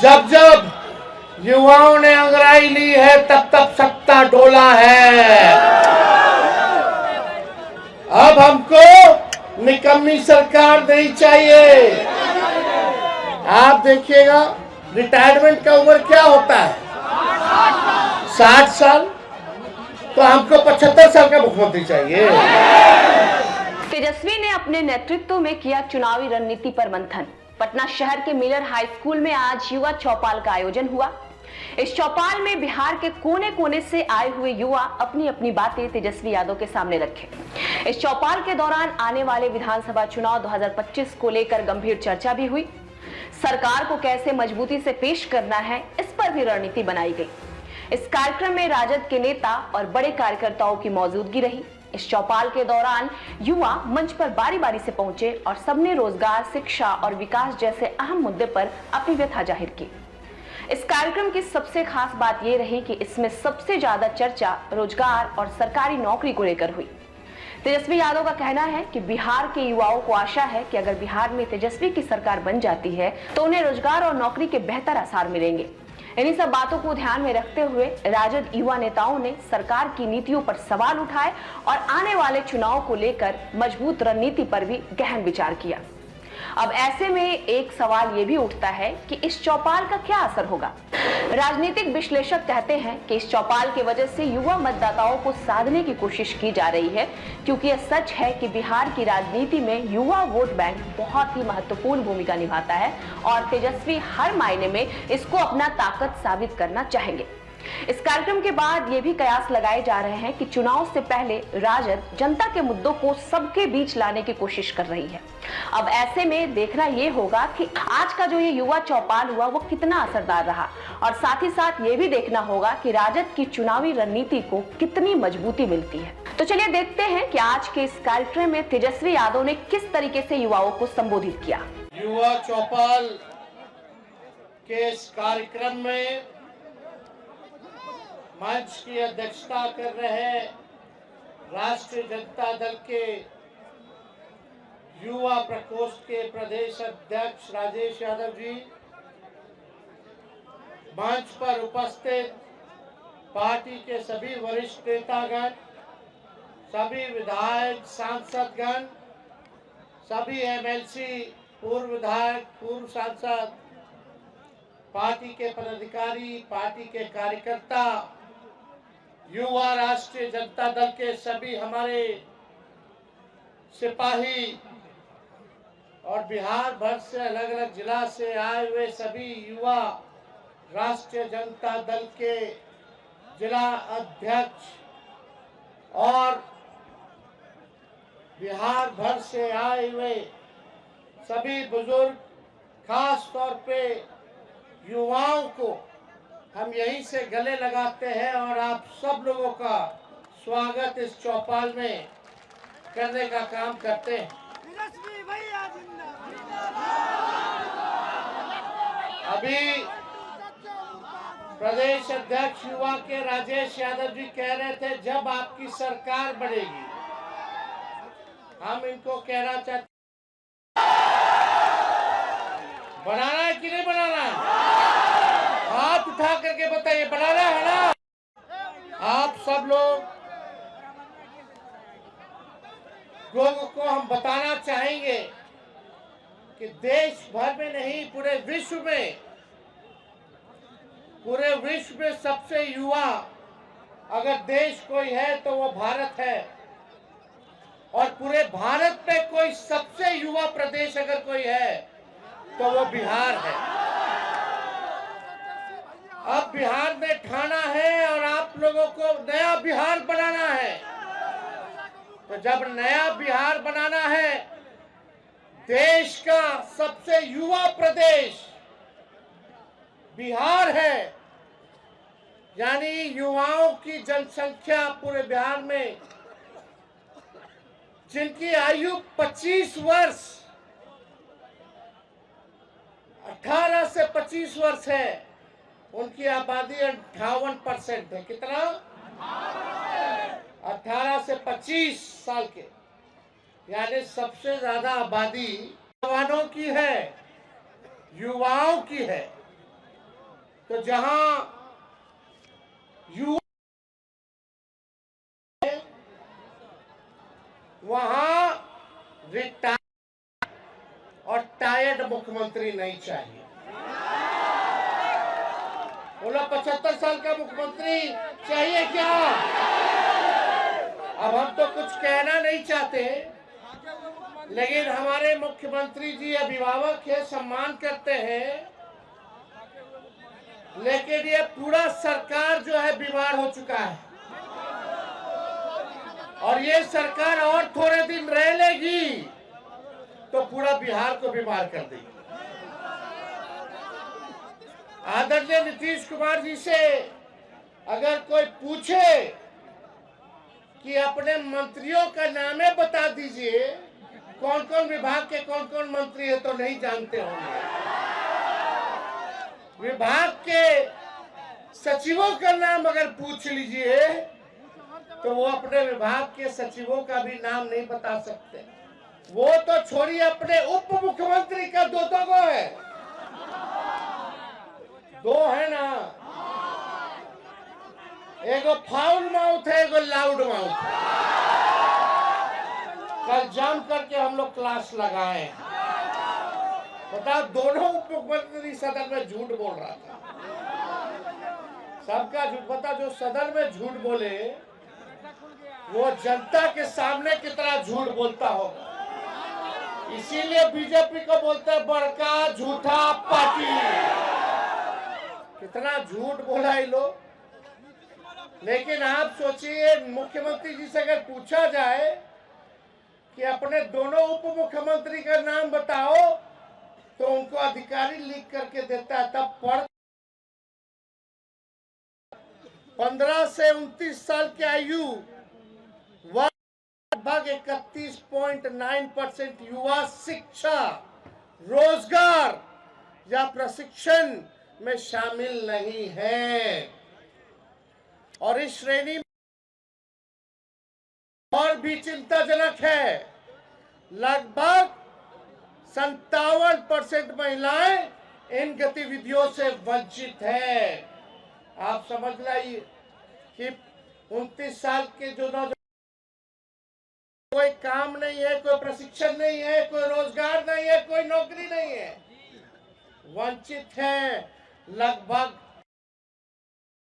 जब जब युवाओं ने अंगड़ाई ली है तब तब सत्ता डोला है। अब हमको निकम्मी सरकार नहीं चाहिए। आप देखिएगा रिटायरमेंट का उम्र क्या होता है, 60 साल। तो हमको 75 साल का मुख्यमंत्री चाहिए। तेजस्वी ने अपने नेतृत्व में किया चुनावी रणनीति पर मंथन। पटना शहर के मिलर हाई स्कूल में आज युवा चौपाल का आयोजन हुआ। इस चौपाल में बिहार के कोने कोने से आए हुए युवा अपनी अपनी बातें तेजस्वी यादव के सामने रखे। इस चौपाल के दौरान आने वाले विधानसभा चुनाव 2025 को लेकर गंभीर चर्चा भी हुई। सरकार को कैसे मजबूती से पेश करना है, इस पर भी रणनीति बनाई गई। इस कार्यक्रम में राजद के नेता और बड़े कार्यकर्ताओं की मौजूदगी रही। इस चौपाल के दौरान युवा मंच पर बारी बारी से पहुंचे और सबने रोजगार, शिक्षा और विकास जैसे अहम मुद्दे पर अपनी व्यथा जाहिर की। इस कार्यक्रम की सबसे खास बात यह रही कि इसमें सबसे ज्यादा चर्चा रोजगार और सरकारी नौकरी को लेकर हुई। तेजस्वी यादव का कहना है कि बिहार के युवाओं को आशा है कि अगर बिहार में तेजस्वी की सरकार बन जाती है तो उन्हें रोजगार और नौकरी के बेहतर आसार मिलेंगे। इन्हीं सब बातों को ध्यान में रखते हुए राजद युवा नेताओं ने सरकार की नीतियों पर सवाल उठाए और आने वाले चुनाव को लेकर मजबूत रणनीति पर भी गहन विचार किया। अब ऐसे में एक सवाल ये भी उठता है कि इस चौपाल का क्या असर होगा। राजनीतिक विश्लेषक कहते हैं कि इस चौपाल की वजह से युवा मतदाताओं को साधने की कोशिश की जा रही है, क्योंकि यह सच है कि बिहार की राजनीति में युवा वोट बैंक बहुत ही महत्वपूर्ण भूमिका निभाता है और तेजस्वी हर मायने में इसको अपना ताकत साबित करना चाहेंगे। इस कार्यक्रम के बाद ये भी कयास लगाए जा रहे हैं कि चुनाव से पहले राजद जनता के मुद्दों को सबके बीच लाने की कोशिश कर रही है। अब ऐसे में देखना ये होगा कि आज का जो ये युवा चौपाल हुआ वो कितना असरदार रहा और साथ ही साथ ये भी देखना होगा कि राजद की चुनावी रणनीति को कितनी मजबूती मिलती है। तो चलिए देखते हैं कि आज के इस कार्यक्रम में तेजस्वी यादव ने किस तरीके से युवाओं को संबोधित किया। युवा चौपाल के इस कार्यक्रम में मंच की अध्यक्षता कर रहे राष्ट्रीय जनता दल के युवा प्रकोष्ठ के प्रदेश अध्यक्ष राजेश यादव जी, मंच पर उपस्थित पार्टी के सभी वरिष्ठ नेतागण, सभी विधायक सांसदगण, सभी एमएलसी, पूर्व विधायक, पूर्व सांसद, पार्टी के पदाधिकारी, पार्टी के कार्यकर्ता, युवा राष्ट्रीय जनता दल के सभी हमारे सिपाही और बिहार भर से अलग अलग जिला से आए हुए सभी युवा राष्ट्रीय जनता दल के जिला अध्यक्ष और बिहार भर से आए हुए सभी बुजुर्ग, खास तौर पे युवाओं को हम यहीं से गले लगाते हैं और आप सब लोगों का स्वागत इस चौपाल में करने का काम करते हैं। अभी प्रदेश अध्यक्ष युवा के राजेश यादव जी कह रहे थे जब आपकी सरकार बढ़ेगी, हम इनको कहना चाहते बनाना है कि नहीं बनाना है? हाथ उठा करके बताइए, बनाना है ना? आप सब लोगों को हम बताना चाहेंगे कि देश भर में नहीं पूरे विश्व में सबसे युवा अगर देश कोई है तो वो भारत है और पूरे भारत में कोई सबसे युवा प्रदेश अगर कोई है तो वो बिहार है। अब बिहार में ठाना है और आप लोगों को नया बिहार बनाना है। तो जब नया बिहार बनाना है, देश का सबसे युवा प्रदेश बिहार है, यानी युवाओं की जनसंख्या पूरे बिहार में जिनकी आयु 25 वर्ष 18 से 25 वर्ष है, उनकी आबादी 58% है। कितना? 18 से 25 साल के, यानी सबसे ज्यादा आबादी जवानों की है, युवाओं की है। तो जहां युवा वहां रिटायर्ड और टायर्ड मुख्यमंत्री नहीं चाहिए। बोला 75 साल का मुख्यमंत्री चाहिए क्या? अब हम तो कुछ कहना नहीं चाहते, लेकिन हमारे मुख्यमंत्री जी अभिभावक है, सम्मान करते हैं, लेकिन ये पूरा सरकार जो है बीमार हो चुका है और ये सरकार और थोड़े दिन रह लेगी तो पूरा बिहार को बीमार कर देगी। आदरणीय नीतीश कुमार जी से अगर कोई पूछे कि अपने मंत्रियों का नामे बता दीजिए, कौन कौन विभाग के कौन कौन मंत्री है, तो नहीं जानते होंगे। विभाग के सचिवों का नाम अगर पूछ लीजिए तो वो अपने विभाग के सचिवों का भी नाम नहीं बता सकते। वो तो छोड़िए, अपने उप मुख्यमंत्री का दो को है, दो है ना, एगो फाउल माउथ है, एगो लाउड माउथ है। कल जम करके हम लोग क्लास लगाए, बता दोनों उप मुख्यमंत्री सदन में झूठ बोल रहा था, सबका झूठ। बता जो सदन में झूठ बोले वो जनता के सामने कितना झूठ बोलता होगा। इसीलिए बीजेपी को बोलते हैं बड़का झूठा पार्टी। कितना झूठ बोला ये लोग। लेकिन आप सोचिए, मुख्यमंत्री जी से अगर पूछा जाए कि अपने दोनों उप मुख्यमंत्री का नाम बताओ तो उनको अधिकारी लिख करके देता है, तब पढ़ 15 से 29 साल की आयु लगभग 31.9% युवा शिक्षा, रोजगार या प्रशिक्षण में शामिल नहीं है। और इस श्रेणी में और भी चिंताजनक है, लगभग 57% महिलाएं इन गतिविधियों से वंचित है। आप समझ लाइए कि 29 साल के जो नौजवान, कोई काम नहीं है, कोई प्रशिक्षण नहीं है, कोई रोजगार नहीं है, कोई नौकरी नहीं है, वंचित है लगभग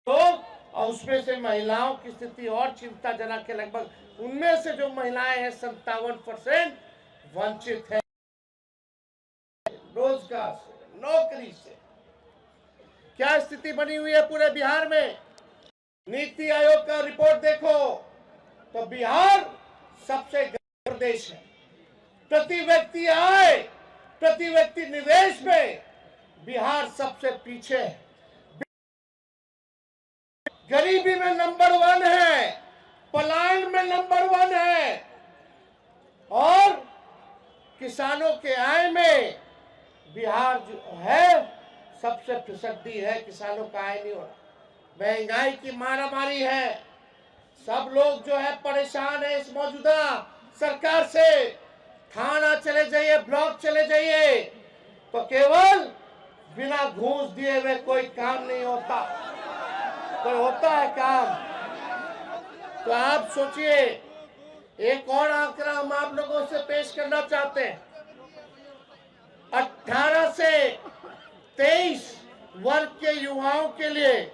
लोग। और उसमें से महिलाओं की स्थिति और चिंताजनक है, लगभग उनमें से जो महिलाएं हैं 57% वंचित है रोजगार से, नौकरी से। क्या स्थिति बनी हुई है पूरे बिहार में? नीति आयोग का रिपोर्ट देखो तो बिहार सबसे गरीब प्रदेश है। प्रति व्यक्ति आय, प्रति व्यक्ति निवेश में बिहार सबसे पीछे है। गरीबी में नंबर 1 है, पलायन में नंबर 1 है, और किसानों के आय में बिहार जो है सबसे फिसड्डी है। किसानों का आय नहीं हो रहा, महंगाई की मारामारी है, सब लोग जो है परेशान है इस मौजूदा सरकार से। थाना चले जाइए, ब्लॉक चले जाइए, तो केवल बिना घूस दिए हुए कोई काम नहीं होता। कोई होता है काम? तो आप सोचिए, एक और आंकड़ा हम आप लोगों से पेश करना चाहते हैं। 18 से 23 वर्ग के युवाओं के लिए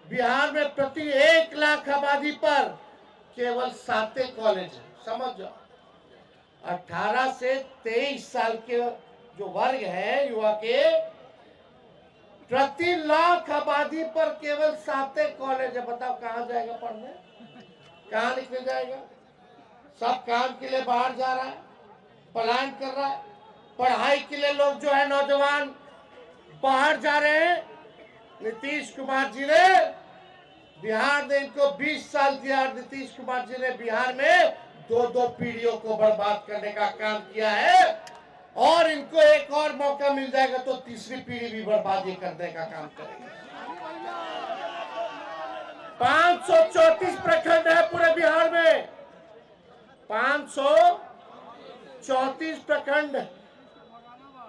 बिहार में प्रति 1 लाख आबादी पर केवल 7 कॉलेज है। समझ जाओ, 18 से 23 साल के जो वर्ग है युवा के, प्रति लाख आबादी पर केवल 7 कॉलेज है। बताओ कहां जाएगा पढ़ने, कहां लिखने जाएगा? सब काम के लिए बाहर जा रहा है, पलायन कर रहा है। पढ़ाई के लिए लोग जो है नौजवान बाहर जा रहे हैं। नीतीश कुमार जी ने बिहार ने इनको 20 साल दिया। नीतीश कुमार जी ने बिहार में 2 पीढ़ियों को बर्बाद करने का काम किया है, और इनको एक और मौका मिल जाएगा तो तीसरी पीढ़ी भी बर्बादी करने का काम करेंगे। 534 प्रखंड है पूरे बिहार में, 534 प्रखंड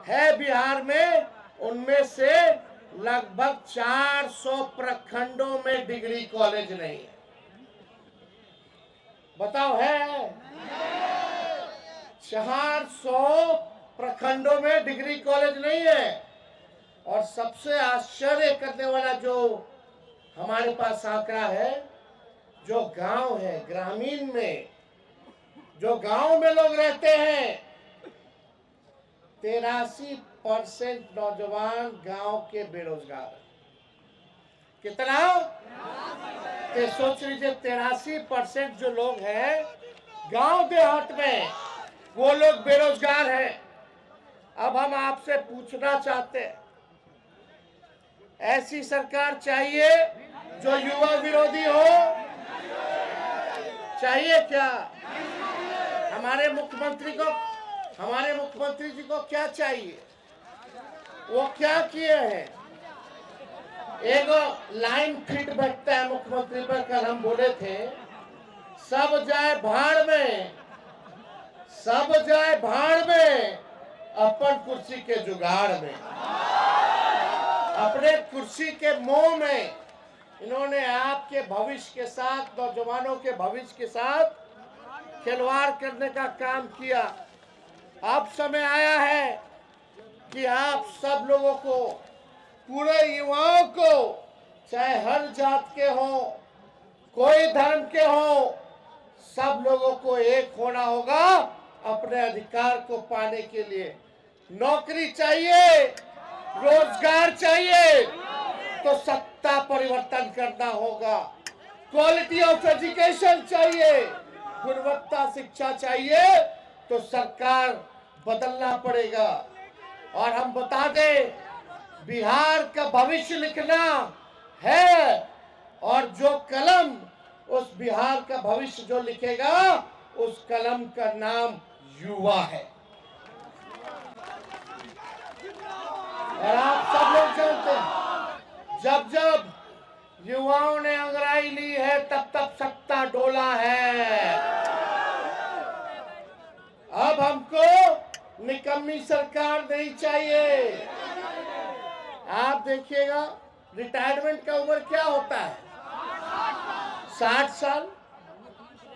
है बिहार में, उनमें से लगभग 400 प्रखंडों में डिग्री कॉलेज नहीं है। बताओ है? 400 प्रखंडों में डिग्री कॉलेज नहीं है। और सबसे आश्चर्य करने वाला जो हमारे पास आंकड़ा है, जो गांव है, ग्रामीण में जो गांव में लोग रहते हैं, 83% नौजवान गांव के बेरोजगार। कितना? तो सोच लीजिए, 83% जो लोग हैं गांव देहात में, वो लोग बेरोजगार हैं। अब हम आपसे पूछना चाहते हैं, ऐसी सरकार चाहिए जो युवा विरोधी हो? चाहिए क्या? हमारे मुख्यमंत्री जी को क्या चाहिए? वो क्या किए हैं? एक लाइन फिट बैठता है मुख्यमंत्री पर। कल हम बोले थे, सब जाए भाड़ में, सब जाए भाड़ में, अपन कुर्सी के जुगाड़ में। अपने कुर्सी के मोह में इन्होंने आपके भविष्य के साथ, नौजवानों के भविष्य के साथ खिलवाड़ करने का काम किया। अब समय आया है कि आप सब लोगों को, पूरे युवाओं को, चाहे हर जात के हो, कोई धर्म के हो, सब लोगों को एक होना होगा अपने अधिकार को पाने के लिए। नौकरी चाहिए, रोजगार चाहिए तो सत्ता परिवर्तन करना होगा। क्वालिटी ऑफ एजुकेशन चाहिए, गुणवत्ता शिक्षा चाहिए तो सरकार बदलना पड़ेगा। और हम बता दें, बिहार का भविष्य लिखना है, और जो कलम उस बिहार का भविष्य जो लिखेगा, उस कलम का नाम युवा है। और आप सब लोग जानते हैं, जब जब युवाओं ने अंगड़ाई ली है, तब तब सत्ता डोला है। अब हमको निकम्मी सरकार नहीं चाहिए। आप देखिएगा, रिटायरमेंट का उम्र क्या होता है? 60 साल।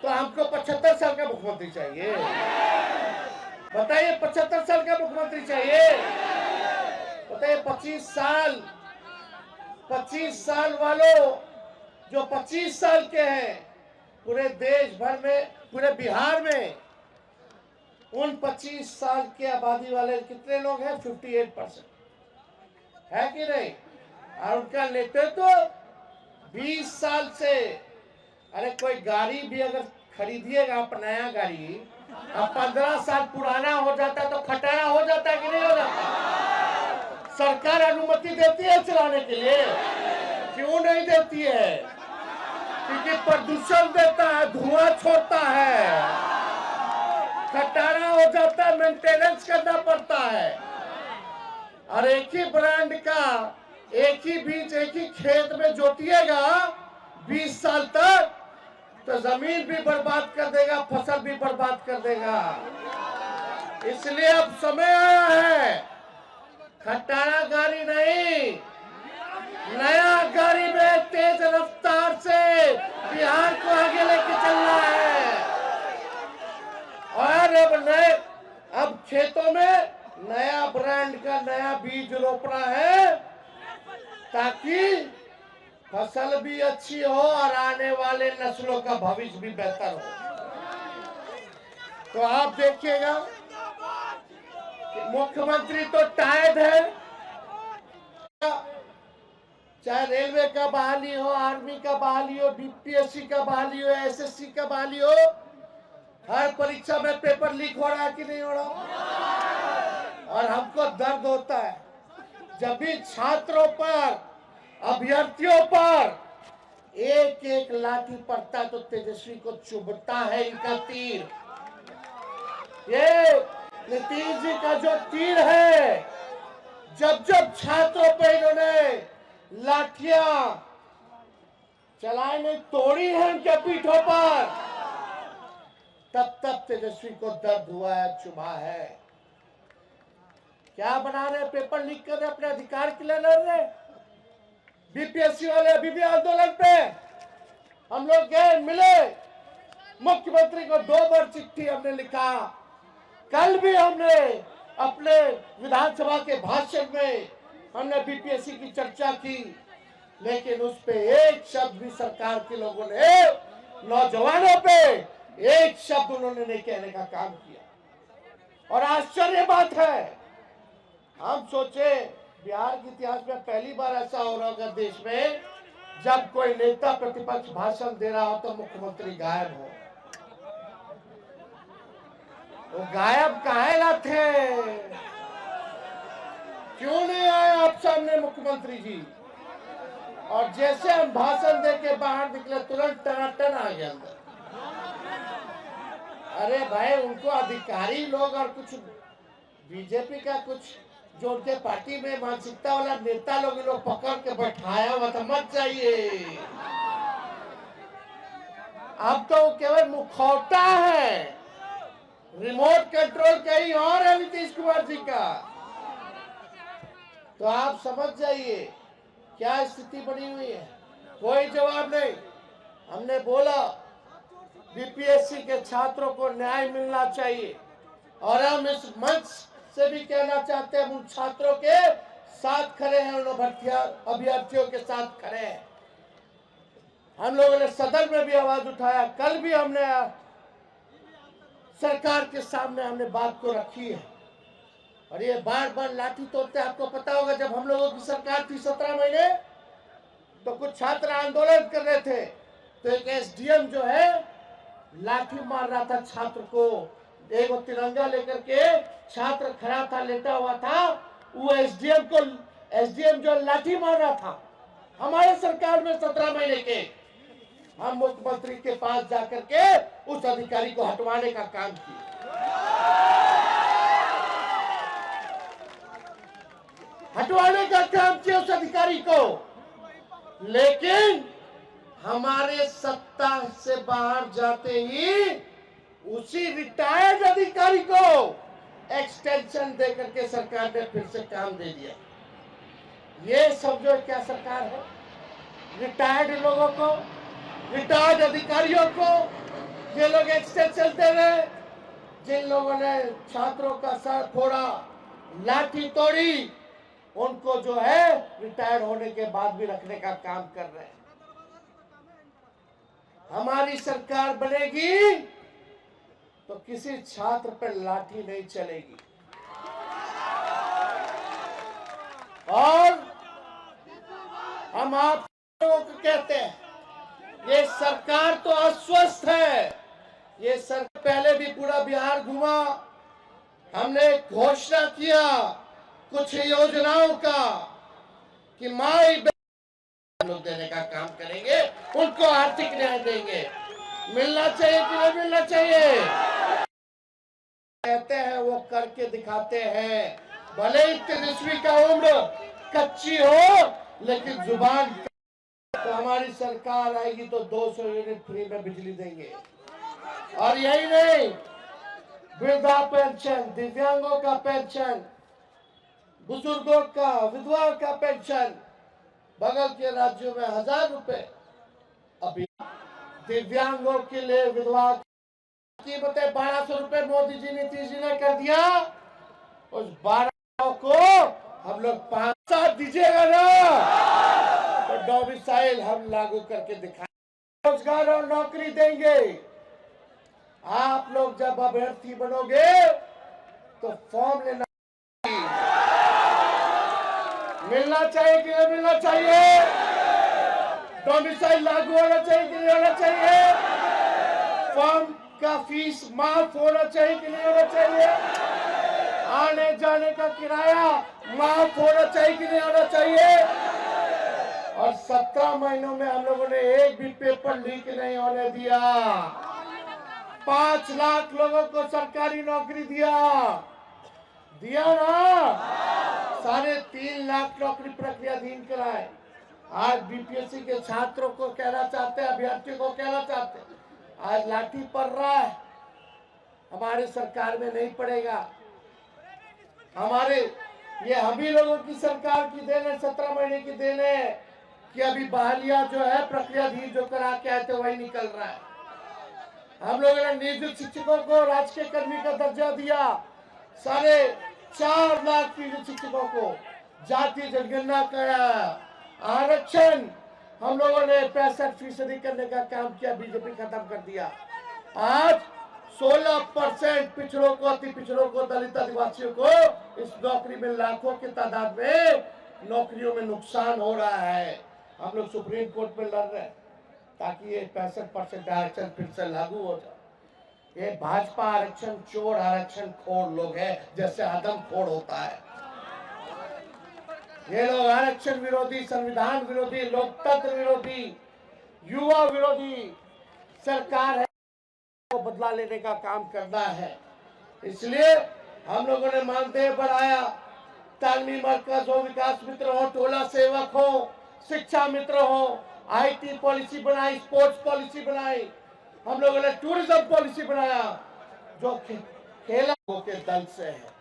तो हमको 75 साल का मुख्यमंत्री चाहिए। बताइए, 75 साल का मुख्यमंत्री चाहिए? बताइए, 25 साल वालों, जो 25 साल के हैं, पूरे देश भर में, पूरे बिहार में उन 25 साल के आबादी वाले कितने लोग हैं? 58% है कि नहीं? और उनका नेतृत्व 20 साल से। अरे कोई गाड़ी भी अगर खरीदिएगा आप, नया गाड़ी, अब 15 साल पुराना हो जाता तो खटारा हो जाता है कि नहीं हो जाता? सरकार अनुमति देती है चलाने के लिए? क्यों नहीं देती है? क्योंकि प्रदूषण देता है, धुआं छोड़ता है, खटारा हो जाता है, मेंटेनेंस करना पड़ता है। और एक ही ब्रांड का, एक ही बीज, एक ही खेत में जोतिएगा 20 साल तक, तो जमीन भी बर्बाद कर देगा, फसल भी बर्बाद कर देगा। इसलिए अब समय आया है, खटारा गाड़ी नहीं, नया गाड़ी में तेज रफ्तार से बिहार को आगे लेके चलना है। और अब खेतों में नया ब्रांड का नया बीज रोपना है, ताकि फसल भी अच्छी हो और आने वाले नस्लों का भविष्य भी बेहतर हो। तो आप देखिएगा, मुख्यमंत्री तो टायर्ड है, चाहे रेलवे का बहाली हो, आर्मी का बहाली हो, बीपीएससी का बहाली हो, एसएससी का बहाली हो, हर परीक्षा में पेपर लीक हो रहा है कि नहीं हो रहा? और हमको दर्द होता है जब भी छात्रों पर, अभ्यर्थियों पर एक एक लाठी पड़ता तो तेजस्वी को चुभता है इनका तीर। ये नीतीश जी का जो तीर है, जब जब छात्रों पर इन्होंने लाठियां चलाई, नहीं तोड़ी है उनके पीठों पर, तब तब तेजस्वी को दर्द हुआ है, चुभा है। क्या बना रहे, पेपर लीक कर रहे, अपने अधिकार के लिए लड़ रहे। बीपीएससी वाले अभी भी आंदोलन पे। हम लोग गए, मिले मुख्यमंत्री को, 2 बार चिट्ठी हमने लिखा। कल भी हमने अपने विधानसभा के भाषण में हमने बीपीएससी की चर्चा की, लेकिन उस पे एक शब्द भी सरकार के लोगों ने, नौजवानों पे एक शब्द उन्होंने नहीं कहने का काम किया। और आश्चर्य बात है, हम सोचे बिहार के इतिहास में पहली बार ऐसा हो रहा होगा देश में, जब कोई नेता प्रतिपक्ष भाषण दे रहा हो तो मुख्यमंत्री गायब हो। वो गायब काहे थे? क्यों नहीं आए आप सामने मुख्यमंत्री जी? और जैसे हम भाषण दे के बाहर निकले, तुरंत टनाटन आ गया अंदर। अरे भाई, उनको अधिकारी लोग और कुछ बीजेपी का कुछ जो उनके पार्टी में मानसिकता वाला नेता लोग पकड़ के बैठाया हुआ था, मत चाहिए। अब तो केवल मुखौटा है, रिमोट कंट्रोल कहीं और है नीतीश कुमार जी का। तो आप समझ जाइए क्या स्थिति बनी हुई है। कोई जवाब नहीं। हमने बोला बीपीएससी के छात्रों को न्याय मिलना चाहिए, और हम इस मंच से भी कहना चाहते हैं, उन छात्रों के साथ खड़े हैं, उन अभ्यर्थियों के साथ खड़े हैं। हम लोगों ने सदन में भी आवाज उठाया, कल भी हमने सरकार के सामने हमने बात को रखी है। और ये बार बार लाठी तोड़ते, आपको पता होगा जब हम लोगों की सरकार थी 17 महीने, तो कुछ छात्र आंदोलन कर रहे थे, तो एक एसडीएम जो है लाठी मार रहा था छात्र को। एक तिरंगा लेकर के छात्र खड़ा था, लेटा हुआ था, वो एसडीएम जो लाठी मार रहा था, हमारे सरकार में 17 महीने के, हम मुख्यमंत्री के पास जाकर के उस अधिकारी को हटवाने का काम किया। हटवाने का काम किया उस अधिकारी को, लेकिन हमारे सत्ता से बाहर जाते ही उसी रिटायर्ड अधिकारी को एक्सटेंशन देकर के सरकार ने फिर से काम दे दिया। ये सब जो क्या सरकार है? रिटायर्ड लोगों को, रिटायर्ड अधिकारियों को ये लोग एक्सटेंशन दे रहे। जिन लोगों ने छात्रों का सर फोड़ा, लाठी तोड़ी, उनको जो है रिटायर्ड होने के बाद भी रखने का काम कर रहे हैं। हमारी सरकार बनेगी तो किसी छात्र पर लाठी नहीं चलेगी। और हम आप लोगों को कहते हैं, ये सरकार तो अस्वस्थ है। ये सरकार पहले भी पूरा बिहार घुमा, हमने घोषणा किया कुछ योजनाओं का कि माई लोग देने का काम करेंगे, उनको आर्थिक न्याय देंगे। मिलना चाहिए कि नहीं मिलना चाहिए? कहते हैं वो करके दिखाते हैं। भले ही 23वीं का उम्र कच्ची हो, लेकिन जुबान। तो हमारी सरकार आएगी तो 200 यूनिट फ्री में बिजली देंगे। और यही नहीं, वृद्धा पेंशन, दिव्यांगों का पेंशन, बुजुर्गों का, विधवाओं का पेंशन, बगल के राज्यों में 1000 रुपए। अभी दिव्यांगों के लिए विधवा की बता 1200 रुपए मोदी जी, नीतीश जी ने कर दिया। उस 1200 को हम लोग 5 दीजिएगा ना, तो डोमिसाइल हम लागू करके दिखाएंगे, रोजगार और नौकरी देंगे। आप लोग जब अभ्यर्थी बनोगे तो फॉर्म लेना मिलना चाहिए कि नहीं मिलना चाहिए? डोमिसाइल लागू होना चाहिए कि नहीं होना चाहिए? फॉर्म का फीस माफ होना चाहिए कि नहीं होना चाहिए? आने जाने का किराया माफ होना चाहिए कि नहीं होना चाहिए? और 17 महीनों में हम लोगों ने एक भी पेपर लीक नहीं होने दिया। 5 लाख लोगों को सरकारी नौकरी दिया ना। 3.5 लाख नौकरी प्रक्रियाधीन कराए। आज बीपीएससी के छात्रों को कहना चाहते हैं, अभ्यर्थियों को कहना चाहते हैं, आज लाठी पड़ रहा है, हमारे सरकार में नहीं पड़ेगा। हमारे ये हम ही लोगों की सरकार की देन है, 17 महीने की देन है कि अभी बहालियां जो है प्रक्रियाधीन जो करा के आए थे वही निकल रहा है। हम लोगों ने नियोजित शिक्षकों को राजकीय कर्मी का दर्जा दिया, 4.5 लाख नियोजित शिक्षकों को जाति जनगणना कराया, आरक्षण हम लोगों ने 65% करने का काम किया, बीजेपी खत्म कर दिया। आज 16% पिछड़ों को, अति पिछड़ों को, दलित आदिवासियों को इस नौकरी में लाखों की तादाद में नौकरियों में नुकसान हो रहा है। हम लोग सुप्रीम कोर्ट में लड़ रहे हैं ताकि ये 65% आरक्षण फिर से लागू हो जाए। ये भाजपा आरक्षण चोर, आरक्षण खोर लोग हैं, जैसे आदम खोर होता है। ये लोग आरक्षण विरोधी, संविधान विरोधी, लोकतंत्र विरोधी, युवा विरोधी सरकार है, को बदला लेने का काम करना है। इसलिए हम लोगों ने मानदेय बढ़ाया, तालमी मरकज हो, विकास मित्र हो, टोला सेवक हो, शिक्षा मित्र हो, आईटी पॉलिसी बनाई, स्पोर्ट्स पॉलिसी बनाई, हम लोगों ने टूरिज्म पॉलिसी बनाया जो खेला के दल से है।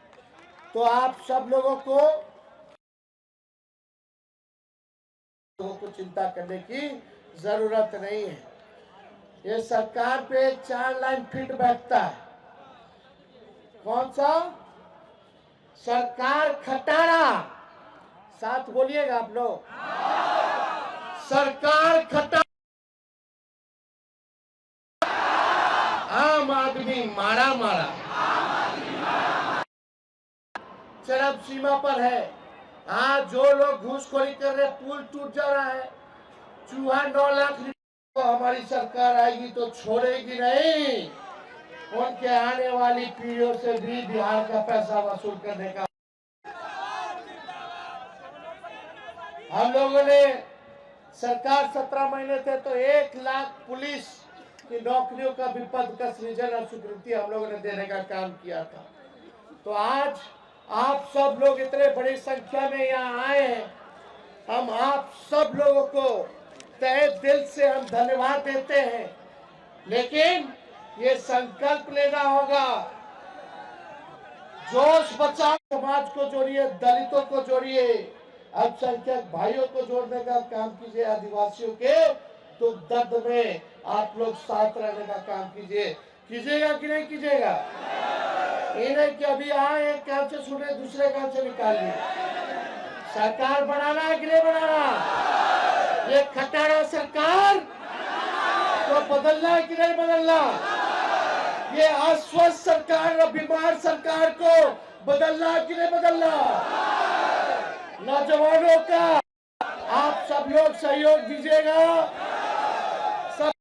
तो आप सब लोगों को चिंता करने की जरूरत नहीं है। ये सरकार पे 4 लाइन फिट बैठता है। कौन सा? सरकार खटारा, साथ बोलिएगा आप लोग। सरकार खटारा, आम आदमी मारा मारा, चरम सीमा पर है। आज जो लोग घूसखोरी कर रहे, पुल टूट जा रहा है, चूहा 9 लाख, तो हमारी सरकार आएगी तो छोड़ेगी नहीं। उनके आने वाली पीढ़ियों से भी बिहार का पैसा वसूल करने का हम लोगों ने, सरकार 17 महीने थे तो 1 लाख पुलिस की नौकरियों का भी पद का सृजन और स्वीकृति हम लोगों ने देने का काम किया था। तो आज आप सब लोग इतने बड़ी संख्या में यहाँ आए हैं, हम आप सब लोगों को तहे दिल से हम धन्यवाद देते हैं। लेकिन ये संकल्प लेना होगा, जोश बचाओ, समाज को जोड़िए, दलितों को जोड़िए, अल्पसंख्यक भाइयों को जोड़ने का काम कीजिए, आदिवासियों के दुख दर्द में आप लोग साथ रहने का काम कीजिए। कीजिएगा कि नहीं कीजिएगा? ये नहीं कि अभी आए एक काम से सुने दूसरे काम से निकालिए। सरकार बनाना है कि नहीं बनाना? ये खटारा सरकार तो बदलना है कि नहीं बदलना? ये अस्वस्थ सरकार और बीमार सरकार को बदलना है कि नहीं बदलना? नौजवानों का आप सब लोग सहयोग दीजिएगा।